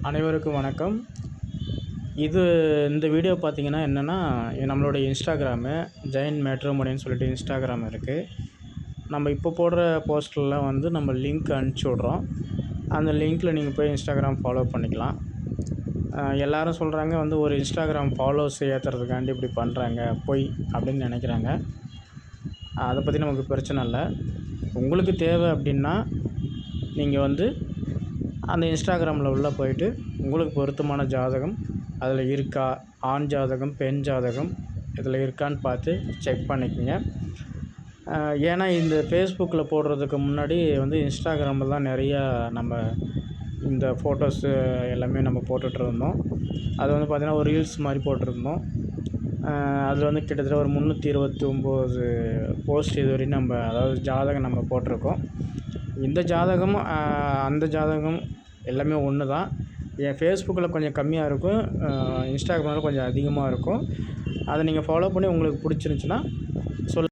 அனைவருக்கும் வணக்கம். இந்த வீடியோ பார்த்தீங்கன்னா என்னென்னா, நம்மளுடைய இன்ஸ்டாகிராமு ஜெயின் மேட்ரிமோனின்னு சொல்லிட்டு இன்ஸ்டாகிராம் இருக்குது. நம்ம இப்போ போடுற போஸ்ட்லாம் வந்து நம்ம லிங்க் அனுப்பிச்சி விட்றோம். அந்த லிங்க்கில் நீங்கள் போய் இன்ஸ்டாகிராம் ஃபாலோ பண்ணிக்கலாம். எல்லோரும் சொல்கிறாங்க வந்து ஒரு இன்ஸ்டாகிராம் ஃபாலோவர்ஸ் ஏற்றுறதுக்காண்டி இப்படி பண்ணுறாங்க பொய் அப்படின்னு நினைக்கிறாங்க. அதை பற்றி நமக்கு பிரச்சனை இல்லை. உங்களுக்கு தேவை அப்படின்னா நீங்கள் வந்து அந்த இன்ஸ்டாகிராமில் உள்ளே போயிட்டு உங்களுக்கு பொருத்தமான ஜாதகம் அதில் இருக்கா, ஆண் ஜாதகம் பெண் ஜாதகம் இதில் இருக்கான்னு பார்த்து செக் பண்ணிக்கோங்க. ஏன்னா இந்த ஃபேஸ்புக்கில் போடுறதுக்கு முன்னாடி வந்து இன்ஸ்டாகிராமில் தான் நிறையா நம்ம இந்த ஃபோட்டோஸு எல்லாமே நம்ம போட்டுட்ருந்தோம். அது வந்து பார்த்திங்கன்னா ஒரு ரீல்ஸ் மாதிரி போட்டிருந்தோம். அதில் வந்து கிட்டத்தட்ட ஒரு 329 போஸ்ட் இதுவரையும் நம்ம அதாவது ஜாதகம் நம்ம போட்டிருக்கோம். இந்த ஜாதகம் அந்த ஜாதகம் எல்லாமே ஒன்று தான். என் ஃபேஸ்புக்கில் கொஞ்சம் கம்மியாக இருக்கும், இன்ஸ்டாகிராமில் கொஞ்சம் அதிகமாக இருக்கும். அதை நீங்கள் ஃபாலோ பண்ணி உங்களுக்கு பிடிச்சிருந்துச்சின்னா